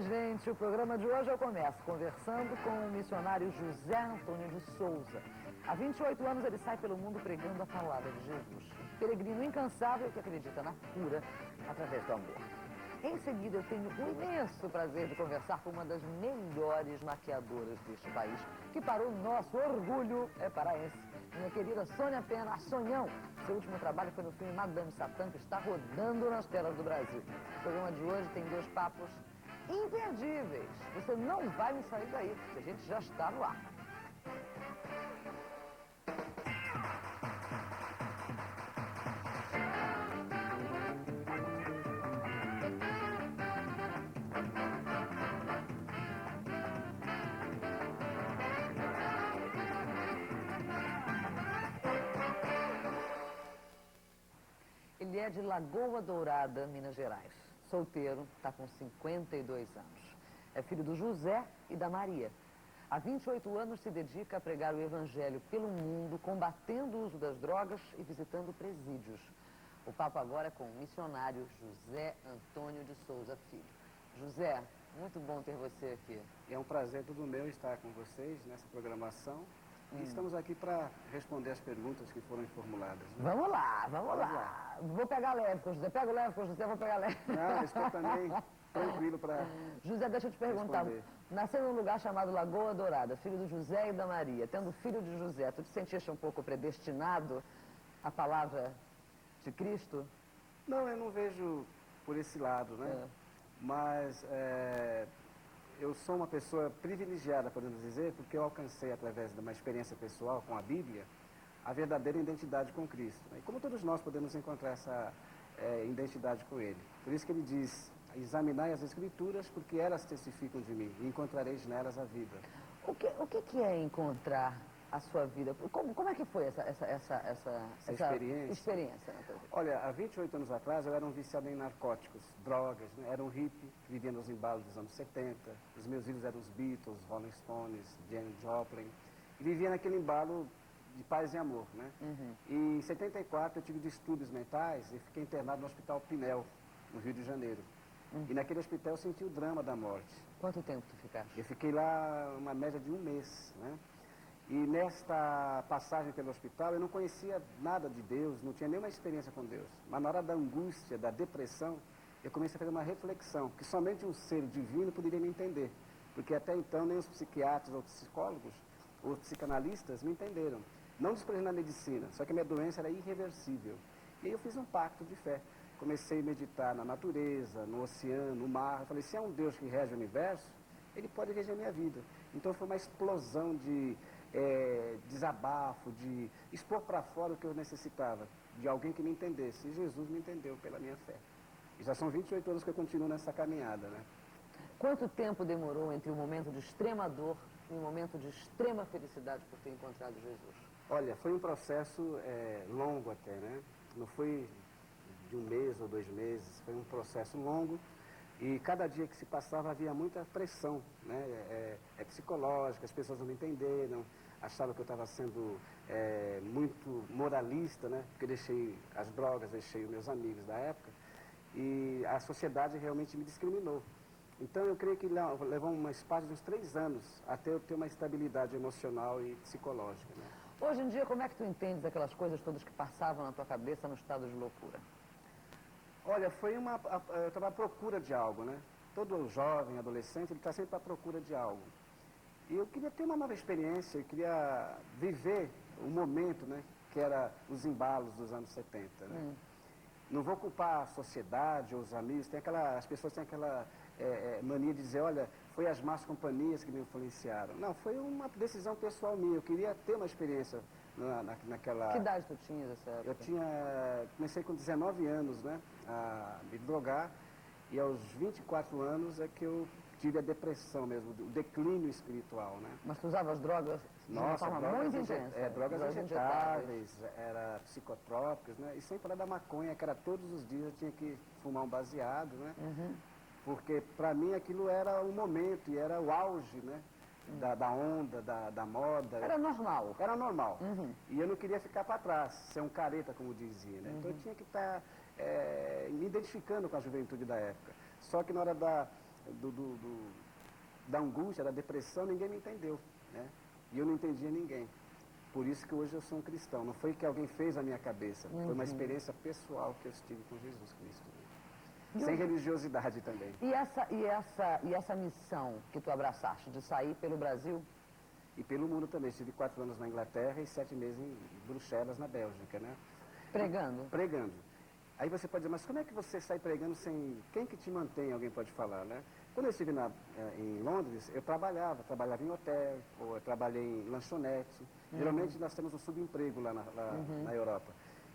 Oi, gente, o programa de hoje eu começo conversando com o missionário José Antônio de Souza. Há 28 anos ele sai pelo mundo pregando a palavra de Jesus. Peregrino incansável que acredita na cura através do amor. Em seguida, eu tenho o imenso prazer de conversar com uma das melhores maquiadoras deste país, que para o nosso orgulho é paraense. Minha querida Sônia Pena, a Sonhão. Seu último trabalho foi no filme Madame Satã, que está rodando nas telas do Brasil. O programa de hoje tem dois papos imperdíveis. Você não vai me sair daí, porque a gente já está no ar. Ele é de Lagoa Dourada, Minas Gerais. Solteiro, está com 52 anos. É filho do José e da Maria. Há 28 anos se dedica a pregar o evangelho pelo mundo, combatendo o uso das drogas e visitando presídios. O papo agora é com o missionário José Antônio de Souza Filho. José, muito bom ter você aqui. É um prazer todo meu estar com vocês nessa programação. E estamos aqui para responder as perguntas que foram formuladas. Né? Vamos lá. Vou pegar leve com o José. Pega leve com o José, vou pegar leve. Não, estou também tranquilo para José, deixa eu te perguntar. responder. Nasceu num lugar chamado Lagoa Dourada, filho do José e da Maria. Tendo filho de José, tu te sentiste um pouco predestinado à palavra de Cristo? Não, eu não vejo por esse lado, né? Mas eu sou uma pessoa privilegiada, podemos dizer, porque eu alcancei, através de uma experiência pessoal com a Bíblia, a verdadeira identidade com Cristo. E como todos nós podemos encontrar essa identidade com Ele. Por isso que Ele diz, examinai as Escrituras, porque elas testificam de mim, e encontrareis nelas a vida. O que é encontrar a sua vida? Como é que foi essa experiência na tua vida? Olha, há 28 anos atrás eu era um viciado em narcóticos, drogas, né? Era um hippie, vivia nos embalos dos anos 70, os meus ídolos eram os Beatles, Rolling Stones, Janis Joplin, e vivia naquele embalo de paz e amor, né? E em 74 eu tive distúrbios mentais e fiquei internado no Hospital Pinel, no Rio de Janeiro. E naquele hospital eu senti o drama da morte. Quanto tempo tu ficaste? Eu fiquei lá uma média de um mês, né? E nesta passagem pelo hospital eu não conhecia nada de Deus, não tinha nenhuma experiência com Deus. Mas na hora da angústia, da depressão, eu comecei a fazer uma reflexão, que somente um ser divino poderia me entender. Porque até então nem os psiquiatras ou psicólogos ou psicanalistas me entenderam. Não desprezando a medicina, só que a minha doença era irreversível. E aí eu fiz um pacto de fé. Comecei a meditar na natureza, no oceano, no mar. Eu falei, se é um Deus que rege o universo, Ele pode reger a minha vida. Então foi uma explosão de desabafo, de expor para fora o que eu necessitava, de alguém que me entendesse. E Jesus me entendeu pela minha fé. E já são 28 anos que eu continuo nessa caminhada, né? Quanto tempo demorou entre o momento de extrema dor e o momento de extrema felicidade por ter encontrado Jesus? Olha, foi um processo longo até, né? Não foi de um mês ou 2 meses, foi um processo longo. E cada dia que se passava havia muita pressão, né? Psicológica, as pessoas não me entenderam, achavam que eu estava sendo muito moralista, né? Porque eu deixei as drogas, deixei os meus amigos da época, e a sociedade realmente me discriminou. Então eu creio que levou uma espaço de uns 3 anos até eu ter uma estabilidade emocional e psicológica, né? Hoje em dia, como é que tu entendes aquelas coisas todas que passavam na tua cabeça no estado de loucura? Olha, eu estava à procura de algo, né? Todo jovem, adolescente, ele está sempre à procura de algo. E eu queria ter uma nova experiência, eu queria viver o momento, né? Que era os embalos dos anos 70, né? Não vou culpar a sociedade ou os amigos, as pessoas têm aquela mania de dizer, olha, foi as más companhias que me influenciaram. Não, foi uma decisão pessoal minha, eu queria ter uma experiência naquela... Que idade tu tinhas nessa época? Comecei com 19 anos, né, a me drogar, e aos 24 anos é que eu tive a depressão mesmo, o declínio espiritual, né. Mas tu usavas drogas de uma forma muito intensa? Drogas injetáveis, era psicotrópicos, né, e sem falar da maconha, que era todos os dias eu tinha que fumar um baseado, né, porque para mim aquilo era o momento e era o auge, né, da onda, da moda. Era normal. Era normal. E eu não queria ficar para trás, ser um careta, como dizia, né? Então eu tinha que estar me identificando com a juventude da época. Só que na hora da angústia, da depressão, ninguém me entendeu, né? E eu não entendia ninguém. Por isso que hoje eu sou um cristão. Não foi que alguém fez na minha cabeça, foi uma experiência pessoal que eu tive com Jesus Cristo. Sem religiosidade também. E essa missão que tu abraçaste, de sair pelo Brasil? E pelo mundo também. Estive 4 anos na Inglaterra e 7 meses em Bruxelas, na Bélgica, né? Pregando? Pregando. Aí você pode dizer, mas como é que você sai pregando sem... Quem que te mantém, alguém pode falar, né? Quando eu estive em Londres, eu trabalhava em hotel, ou eu trabalhei em lanchonete. Geralmente nós temos um subemprego lá na Europa.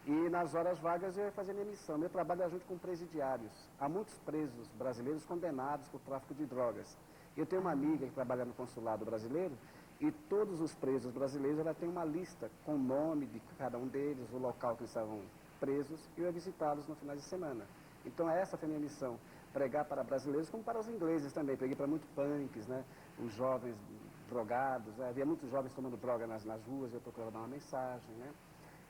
E nas horas vagas eu ia fazer minha missão. Meu trabalho é junto com presidiários. Há muitos presos brasileiros condenados por tráfico de drogas. Eu tenho uma amiga que trabalha no consulado brasileiro e todos os presos brasileiros, ela tem uma lista com o nome de cada um deles, o local que eles estavam presos, e eu ia visitá-los no final de semana. Então essa foi a minha missão, pregar para brasileiros como para os ingleses também. Preguei para muitos punks, né? Os jovens drogados, né? Havia muitos jovens tomando droga nas ruas, eu procurava dar uma mensagem, né?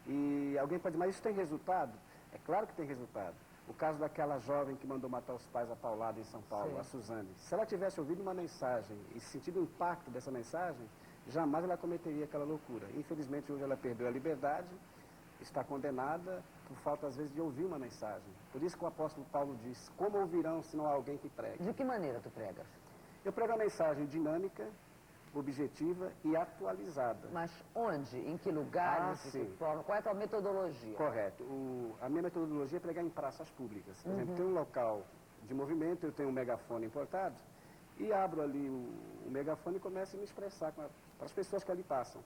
E alguém pode dizer, mas isso tem resultado? É claro que tem resultado. O caso daquela jovem que mandou matar os pais a paulada em São Paulo, Sim. a Suzane. Se ela tivesse ouvido uma mensagem e sentido o impacto dessa mensagem, jamais ela cometeria aquela loucura. Infelizmente, hoje ela perdeu a liberdade, está condenada por falta, às vezes, de ouvir uma mensagem. Por isso que o apóstolo Paulo diz, como ouvirão se não há alguém que pregue? De que maneira tu pregas? Eu prego uma mensagem dinâmica, objetiva e atualizada. Mas onde? Em que lugares? De que sim. forma? Qual é a tua metodologia? Correto. A minha metodologia é pregar em praças públicas. Por exemplo, tem um local de movimento, eu tenho um megafone importado, e abro ali o megafone e começo a me expressar para as pessoas que ali passam.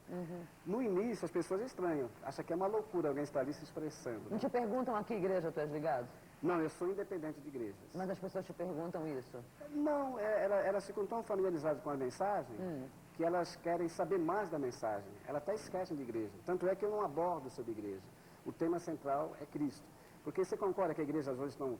No início, as pessoas estranham, acham que é uma loucura alguém estar ali se expressando. Não te perguntam a que igreja tu és ligado? Não, eu sou independente de igrejas. Mas as pessoas te perguntam isso. Não, elas ficam tão familiarizadas com a mensagem que elas querem saber mais da mensagem. Elas até esquecem de igreja. Tanto é que eu não abordo sobre igreja. O tema central é Cristo. Porque você concorda que as igrejas hoje estão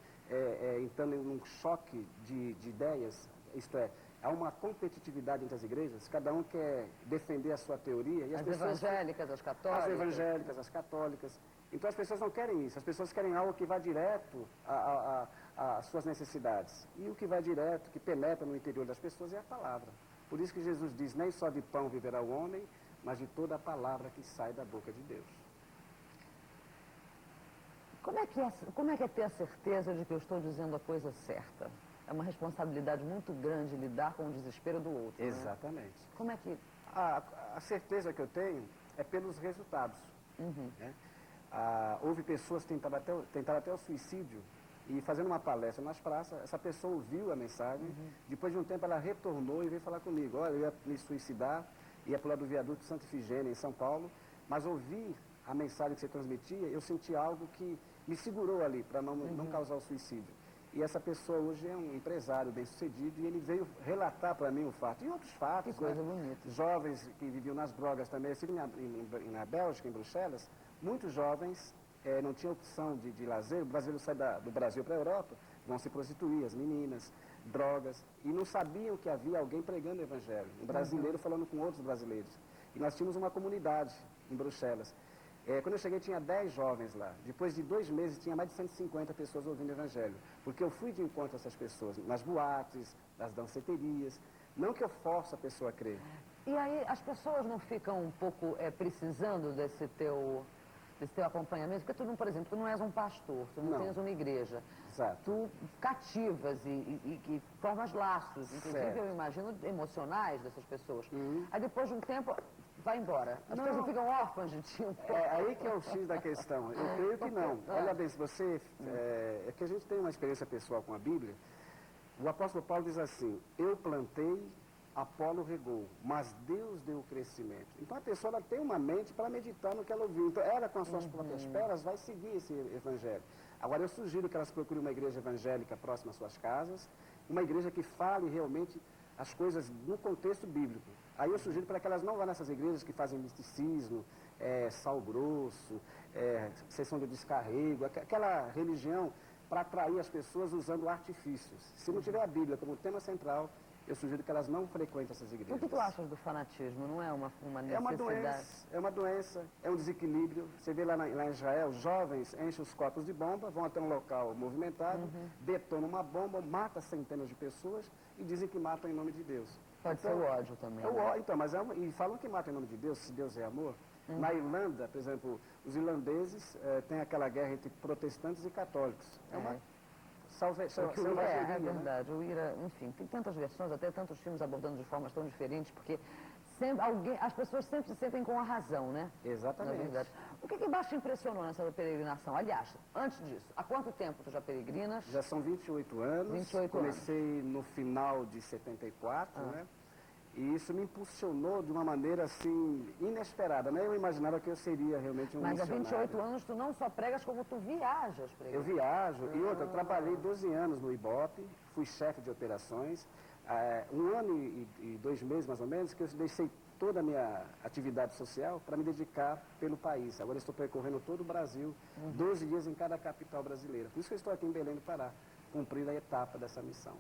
entrando em um choque de ideias? Isto é, há uma competitividade entre as igrejas, cada um quer defender a sua teoria. E As evangélicas, as católicas. As evangélicas, as católicas. Então as pessoas não querem isso, as pessoas querem algo que vá direto às suas necessidades. E o que vai direto, que penetra no interior das pessoas é a palavra. Por isso que Jesus diz, nem só de pão viverá o homem, mas de toda a palavra que sai da boca de Deus. Como é que é ter a certeza de que eu estou dizendo a coisa certa? É uma responsabilidade muito grande lidar com o desespero do outro. Exatamente. Né? Como é que... A certeza que eu tenho é pelos resultados. Né? Houve pessoas que tentaram até o suicídio e fazendo uma palestra nas praças, essa pessoa ouviu a mensagem, depois de um tempo ela retornou e veio falar comigo, olha, eu ia me suicidar, ia pular do viaduto Santa Ifigênia, em São Paulo, mas ouvi a mensagem que você transmitia, eu senti algo que me segurou ali para não causar o suicídio. E essa pessoa hoje é um empresário bem-sucedido e ele veio relatar para mim o fato. E outros fatos, que coisa bonita. Jovens que viviam nas drogas também. Eu estive na Bélgica, em Bruxelas, muitos jovens não tinham opção de lazer. O brasileiro sai do Brasil para a Europa, vão se prostituir, as meninas, drogas. E não sabiam que havia alguém pregando o evangelho. Um brasileiro falando com outros brasileiros. E nós tínhamos uma comunidade em Bruxelas. Quando eu cheguei, tinha 10 jovens lá. Depois de 2 meses, tinha mais de 150 pessoas ouvindo o evangelho. Porque eu fui de encontro a essas pessoas, nas boates, nas danceterias. Não que eu forço a pessoa a crer. E aí, as pessoas não ficam um pouco precisando desse teu acompanhamento? Porque tu, não, por exemplo, tu não és um pastor, tu não tens uma igreja. Exato. Tu cativas e formas laços, inclusive eu imagino, emocionais dessas pessoas. Aí depois de um tempo, vai embora. As pessoas ficam órfãs de ti um pouco. É aí que é o X da questão. Eu creio que não. Olha bem, se você... É que a gente tem uma experiência pessoal com a Bíblia. O apóstolo Paulo diz assim, eu plantei, Apolo regou, mas Deus deu o crescimento. Então a pessoa ela tem uma mente para meditar no que ela ouviu. Então ela, com as suas próprias pernas, vai seguir esse evangelho. Agora eu sugiro que elas procurem uma igreja evangélica próxima às suas casas, uma igreja que fale realmente as coisas no contexto bíblico. Aí eu sugiro para que elas não vá nessas igrejas que fazem misticismo, sal grosso, sessão de descarrego, aquela religião para atrair as pessoas usando artifícios. Se não tiver a Bíblia como tema central, eu sugiro que elas não frequentem essas igrejas. O que tu achas do fanatismo? Não é uma necessidade? É uma doença, é um desequilíbrio. Você vê lá em Israel, jovens enchem os corpos de bomba, vão até um local movimentado, detonam uma bomba, matam centenas de pessoas e dizem que matam em nome de Deus. Pode ser o ódio também. Então, e falam que matam em nome de Deus, se Deus é amor. Na Irlanda, por exemplo, os irlandeses têm aquela guerra entre protestantes e católicos. É uma selvageria, é verdade. O IRA, enfim, tem tantas versões, até tantos filmes abordando de formas tão diferentes, porque as pessoas sempre se sentem com a razão, né? Exatamente. Na verdade. O que mais te impressionou nessa peregrinação? Aliás, antes disso, há quanto tempo tu já peregrinas? Já são 28 anos. 28 Comecei no final de 74, né? E isso me impulsionou de uma maneira, assim, inesperada, né? Eu imaginava que eu seria realmente um missionário. Mas há 28 anos tu não só pregas, como tu viajas pregando. Eu viajo. E outra, eu trabalhei 12 anos no IBOP, fui chefe de operações. 1 ano e 2 meses, mais ou menos, que eu deixei toda a minha atividade social para me dedicar pelo país. Agora eu estou percorrendo todo o Brasil, 12 dias em cada capital brasileira. Por isso que eu estou aqui em Belém do Pará, cumprindo a etapa dessa missão.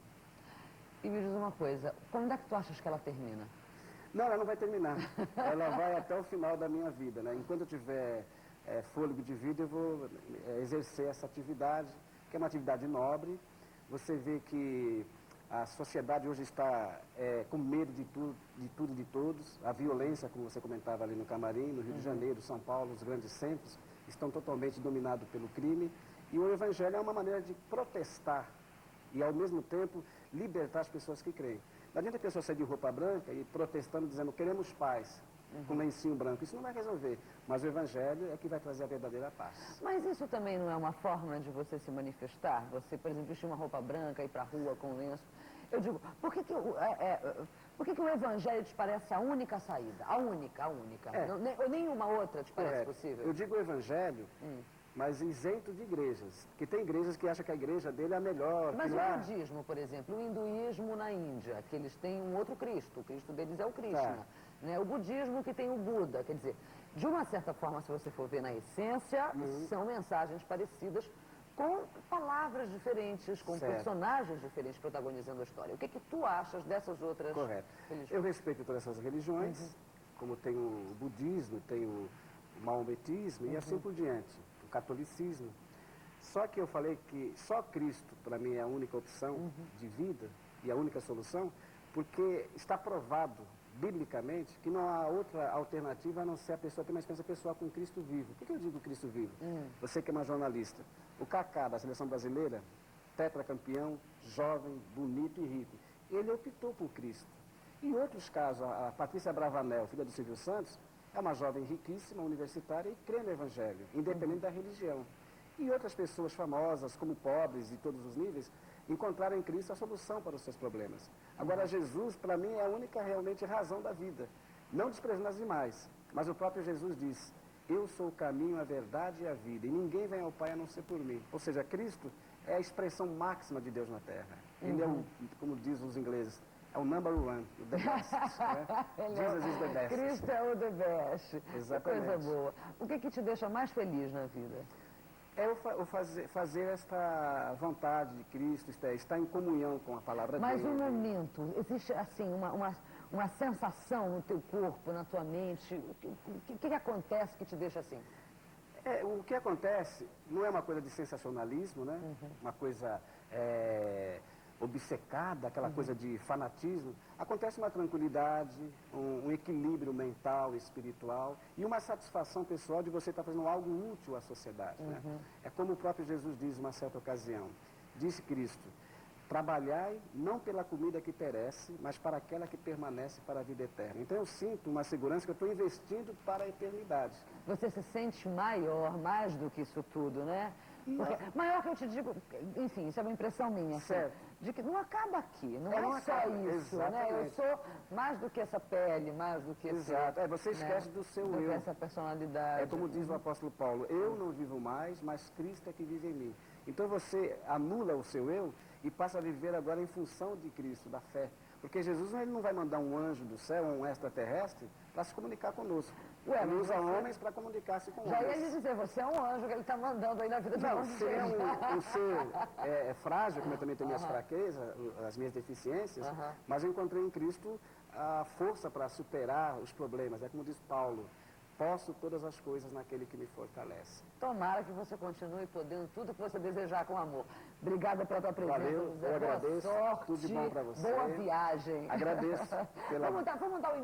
E me diz uma coisa, quando é que tu achas que ela termina? Não, ela não vai terminar. Ela vai até o final da minha vida, né? Enquanto eu tiver fôlego de vida, eu vou exercer essa atividade, que é uma atividade nobre. Você vê que a sociedade hoje está com medo de tudo e de todos. A violência, como você comentava ali no Camarim, no Rio de Janeiro, São Paulo, os grandes centros, estão totalmente dominados pelo crime. E o Evangelho é uma maneira de protestar e, ao mesmo tempo, libertar as pessoas que creem. Não adianta a pessoa sair de roupa branca e protestando, dizendo, queremos paz, com lencinho branco. Isso não vai resolver, mas o Evangelho é que vai trazer a verdadeira paz. Mas isso também não é uma forma de você se manifestar? Você, por exemplo, vestir uma roupa branca, ir para a rua com lenço. Eu digo, por que o Evangelho te parece a única saída? A única. Ou nenhuma outra te parece possível? Eu digo o Evangelho, mas isento de igrejas. Que tem igrejas que acham que a igreja dele é a melhor. Mas o budismo, por exemplo, o hinduísmo na Índia, que eles têm um outro Cristo. O Cristo deles é o Krishna. Né? O budismo que tem o Buda. Quer dizer, de uma certa forma, se você for ver na essência, são mensagens parecidas, com palavras diferentes, com personagens diferentes protagonizando a história. O que tu achas dessas outras religiões? Eu respeito todas essas religiões, como tem o budismo, tem o maometismo e assim por diante, o catolicismo. Só que eu falei que só Cristo, para mim, é a única opção de vida e a única solução, porque está provado biblicamente que não há outra alternativa a não ser a pessoa ter uma experiência pessoal com Cristo vivo. Por que eu digo Cristo vivo? Você que é uma jornalista, o Kaká da seleção brasileira, tetracampeão, jovem, bonito e rico, ele optou por Cristo. Em outros casos, a Patrícia Bravanel, filha do Silvio Santos, é uma jovem riquíssima, universitária e crê no Evangelho, independente da religião. E outras pessoas famosas, como pobres de todos os níveis, encontraram em Cristo a solução para os seus problemas. Agora, Jesus, para mim, é a única realmente razão da vida. Não desprezando as demais, mas o próprio Jesus diz, eu sou o caminho, a verdade e a vida, e ninguém vem ao Pai a não ser por mim. Ou seja, Cristo é a expressão máxima de Deus na Terra. Ele é o, como dizem os ingleses, é o number one, o the best. Né? Jesus is the best. Cristo é o the best. Exatamente. Que coisa boa. O que te deixa mais feliz na vida? É fazer esta vontade de Cristo, estar em comunhão com a palavra dele. Mas um momento, existe assim uma sensação no teu corpo, na tua mente, o que acontece que te deixa assim? O que acontece não é uma coisa de sensacionalismo, né? Uma coisa obcecada, aquela coisa de fanatismo. Acontece uma tranquilidade, um equilíbrio mental, espiritual e uma satisfação pessoal de você estar fazendo algo útil à sociedade. Né? É como o próprio Jesus diz em uma certa ocasião. Disse Cristo, trabalhai não pela comida que perece, mas para aquela que permanece para a vida eterna. Então eu sinto uma segurança que eu estou investindo para a eternidade. Você se sente maior, mais do que isso tudo, né? Porque, maior que eu te digo, enfim, isso é uma impressão minha, assim, de que não acaba aqui, não é só isso, né? Eu sou mais do que essa pele, mais do que esse... Você esquece do seu eu. Essa personalidade. É como diz o apóstolo Paulo, eu não vivo mais, mas Cristo é que vive em mim. Então você anula o seu eu e passa a viver agora em função de Cristo, da fé. Porque Jesus ele não vai mandar um anjo do céu, um extraterrestre, para se comunicar conosco. Ué, Ele mas usa você- homens para comunicar-se com Já ia lhe homens. dizer, você é um anjo que ele está mandando aí na vida de um Não, monte de ser gente. um ser frágil, como eu também tenho minhas fraquezas, as minhas deficiências, Aham. mas eu encontrei em Cristo a força para superar os problemas. É como diz Paulo, posso todas as coisas naquele que me fortalece. Tomara que você continue podendo tudo que você desejar com amor. Obrigada pela tua presença, Valeu, José. eu Boa agradeço. sorte, Tudo de bom pra você. boa viagem. Agradeço pela... Vamos dar o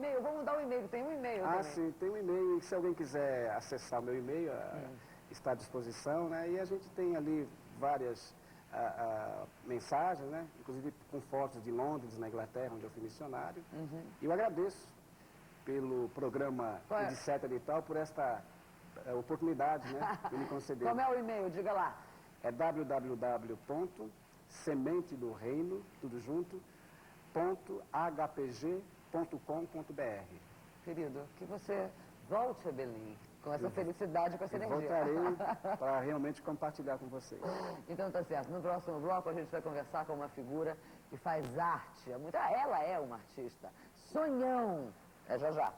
e-mail, tem um e-mail Ah, também. sim, tem um e-mail, e se alguém quiser acessar o meu e-mail, está à disposição, né? E a gente tem ali várias mensagens, né? Inclusive com fotos de Londres, na Inglaterra, onde eu fui missionário. E eu agradeço pelo programa Qual é? Etc. e tal, por esta oportunidade, né? Que me concedeu. Como é o e-mail? Diga lá. É www.sementedoreino, tudo junto, .hpg.com.br. Querido, que você volte a Belém com essa felicidade, com essa energia. Voltarei para realmente compartilhar com vocês. Então tá certo. No próximo bloco a gente vai conversar com uma figura que faz arte. Ela é uma artista. Sonhão. É já já.